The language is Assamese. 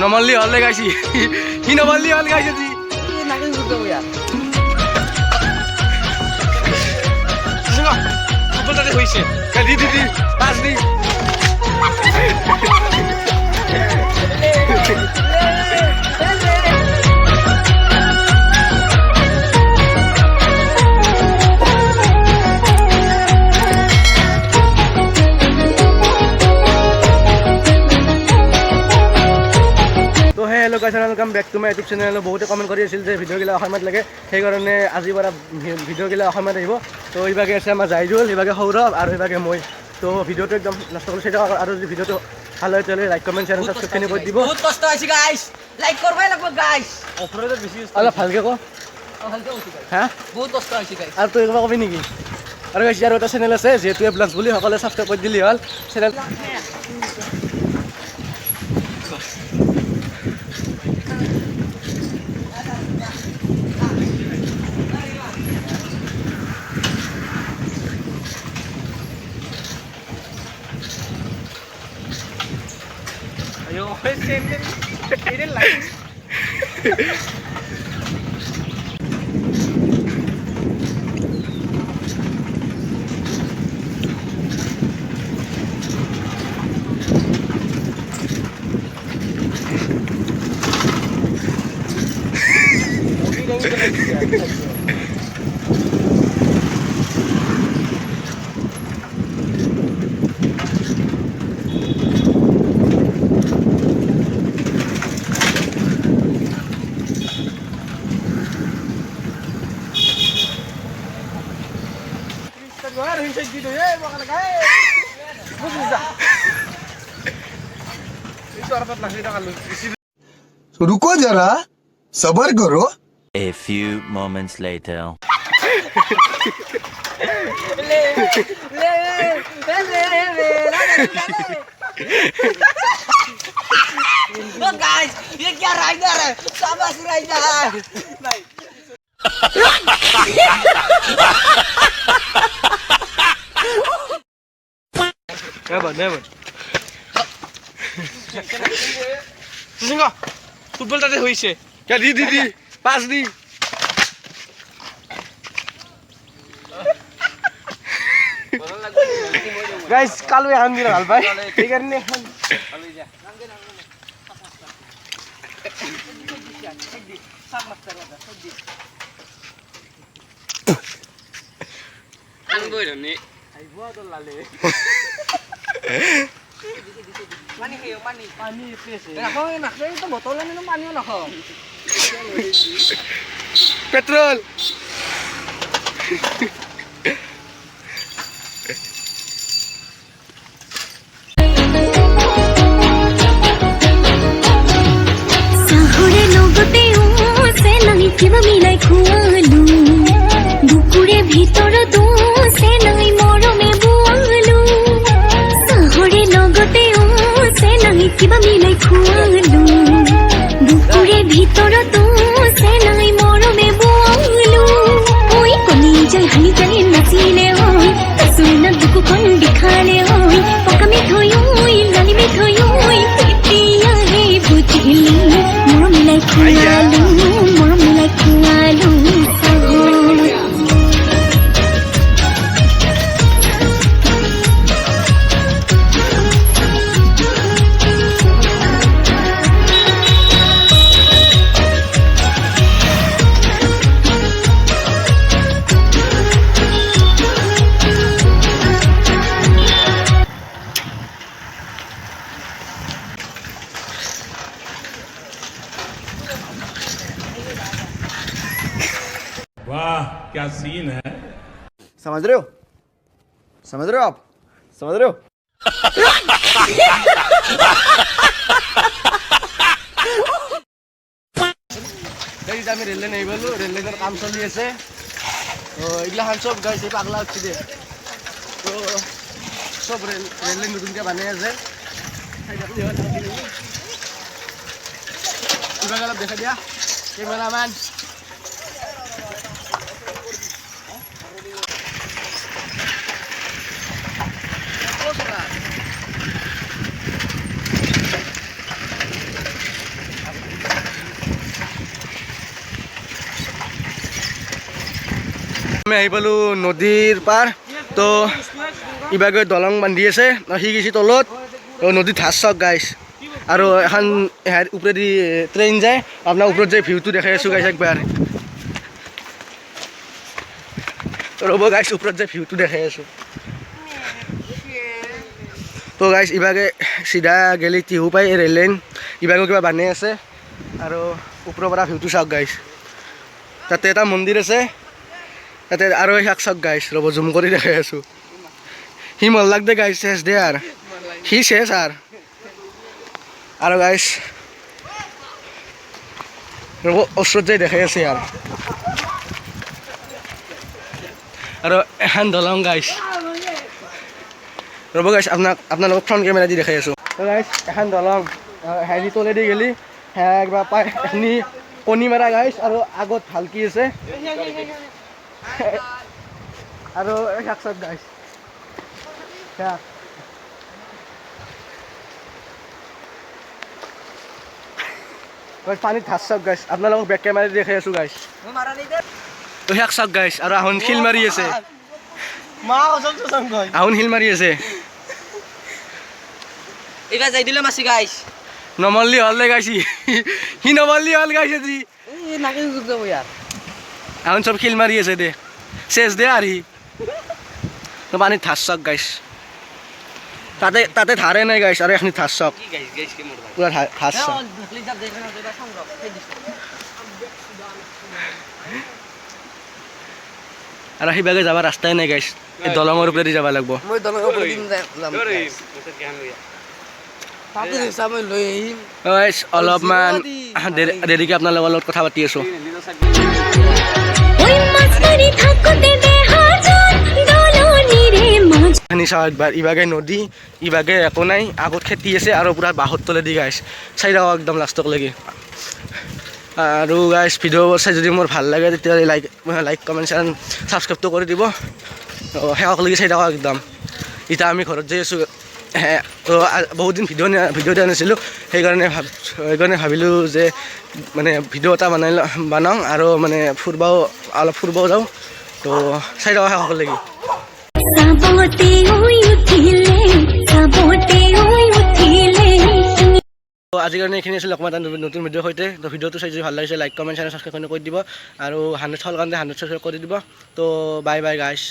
নমললি হলে গাইছি কি নমললি হল গাইছে জি নাকি বুঝতে বইয়া ফুটবলটাতে হইছে দি দি দি পাস দি hello guys welcome back to my YouTube channel बहुते कमेंट कर भिडिओ गला लगे সেইকাৰণে আজি পৰা ভিডিও গিলা অসমত আহিব তো এইভাগে আছে আমাৰ জাইজুল এইভাগে সৌৰভ আৰু এইভাগে মই তো ভিডিওটো একদম লাষ্ট কৰি চাই আৰু যদি ভিডিওটো ভাল হয় তেতিয়াহ'লে লাইক কমেণ্ট শেয়াৰ সাবস্ক্ৰাইব খিনি কৰি দিব বহুত কষ্ট হৈছে গাইস লাইক কৰবাই লাগব গাইস অফৰতে বেছি অলপ ভালকে ক ভালকে কৈছি গাইস হা বহুত কষ্ট হৈছে গাইস আৰু তই কিবা কবি নেকি আৰু গাইস ইয়াৰ এটা চেনেল আছে যেহেতু ব্লগছ বুলি সকলে সাবস্ক্ৰাইব কৰি দিলি হ'ল channel Yo, I didn't like it. रुको जरा सबर करो A few moments later. Oh guys, ये क्या राइडर है? शाबाश राइडर। never সিংহ ফুটবলটাতে হইছে দি দি দি পাস দি গাইস কালু এখন দিন ভাল পাই এই কারণে এখন Mani kayo, mani. Mani, please. Ako, nakita ito, botolan nyo ng mani yun ako. petrol সাহরে লগতে সে নাই কিবা মিলাই খুৱালো বুকুৰে ভিতৰ সে নাই মৰমে বুৱালো সাহৰে লগতে সে নাই কিবা মিলাই খুৱালো বুকুৰে ভিতৰ সে নাই মৰমে বুৱালো ঐ কলি যাই হালি জানি নাচিলে হয় তাচুনা বুকুখন দেখালে হয় পকা মিঠৈ ঐ লালি মিঠৈ ঐ তেতিয়াহে বুজিলি মৰম মিলাই খুৱালো মৰম মিলাই খুৱালো वाह क्या सीन है समझ रहे हो आप समझ रहे हो গাইস আমি রেল লাইন আইবলো রেল লাইনের কাম চলি আছে তো এগুলা হান সব গাইস এই পাগলা হচ্ছে দে তো সব রেল লাইন নতুনকে বানাই আছে কিবা অলপ দেখা দিয়া ক্যামেরাম্যান আমি আহি পালোঁ নদীৰ পাৰ তো ইবাগে দলং বান্ধি আছে সি গৈছে তলত নদীত ধাচ চাওক গাইছ আৰু এখন ওপৰেদি ট্ৰেইন যায় আপোনাৰ ওপৰত যে ভিউটো দেখাই আছোঁ গাইছ একবাৰ ৰ'ব গাইছ ওপৰত যে ভিউটো দেখাই আছোঁ তো গাইছ ইবাগে চিধা গেলি টিহু পাই ৰেল লাইন ইবাগে কিবা বান্ধি আছে আৰু ওপৰৰ পৰা ভিউটো চাওক গাইছ তাতে এটা মন্দিৰ আছে তাতে আৰু শাক চাওক গাইছ ৰ'ব জুম কৰি দেখাই আছোঁ সি মল্লাক দে গাইছ চেছ দে আৰু সি চেছ আৰু গাইছ ৰ'ব ওচৰত যাই দেখাই আছে আৰু এখন দলং গাইছ ৰ'ব গাইছ আপোনালোকক ফ্ৰণ্ট কেমেৰা দি দেখাই আছোঁ গাইছ এখন দলং হেৰি তলেদি গেলি কিবা পাই এখিনি কণী মাৰা গাইছ আৰু আগত ভালকি আছে আৰু শাক চাক গাইছ পানীত ধাচ চাওক গাইছ আপোনালোকক বেক কেমেৰা দি দেখাই আছোঁ গাইছ তো শাক চাওক গাইছ আৰু আহুন শিল মাৰি আছে আহুন শিল মাৰি আছে এইবাৰ যাই দিলে মাছি গাইছ নমল্লি হল দে গাইছি সি নমল্লি হল গাইছে যি নাকি যাব ইয়াৰ আহুন চব শিল মাৰি আছে দে চেছ দে আৰু সি তো পানীত ধাচ চাওক গাইছ তাতে ধাৰে নাই গাইছ আৰু এখনি ধাচ চাওক পুৰা ধাচ চাওক আৰু সিবাগে যাব ৰাস্তাই নাই গাইছ এই দলঙৰ ওপৰেদি যাব লাগিব মই দলঙৰ ওপৰত যাম গাইছ অলপমান দেৰিকে আপোনালোকৰ লগত কথা পাতি আছোঁ ওই মাছ মাৰি থাকতে দেহাজন দলনিৰে মাছ খানি চাওঁ একবাৰ ইবাগে নদী ইবাগে একো নাই আগত খেতি আছে আৰু পুৰা বাঁহৰ তলেদি গাইছ চাই থাকক একদম লাষ্টক লাগি আৰু গাইছ ভিডিঅ' চাই যদি মোৰ ভাল লাগে তেতিয়াহ'লে লাইক কমেণ্ট শ্বেয়াৰ ছাবস্ক্ৰাইবটো কৰি দিব শেষক লাগি চাই থাকক একদম এতিয়া আমি ঘৰত যাই আছোঁ তো বহুত দিন ভিডিঅ' দিয়া নাছিলোঁ সেইকাৰণে ভাবিলোঁ যে মানে ভিডিঅ' এটা বনাওঁ আৰু মানে অলপ ফুৰিবও যাওঁ তো চাই থাকক শেষক লাগি সাবতে ওই উঠিলে তো আজিৰ কাৰণে এইখিনি আছিল অকণমান এটা নতুন ভিডিঅ'ৰ সৈতে তো ভিডিঅ'টো চাই যদি ভাল লাগিছে লাইক কমেণ্ট শ্বেয়াৰ ছাবস্ক্ৰাইব কৰি দিব আৰু 100 হ'ল কাৰণে 100 ছাবস্ক্ৰাইব কৰি দিব তো বাই বাই গাইছ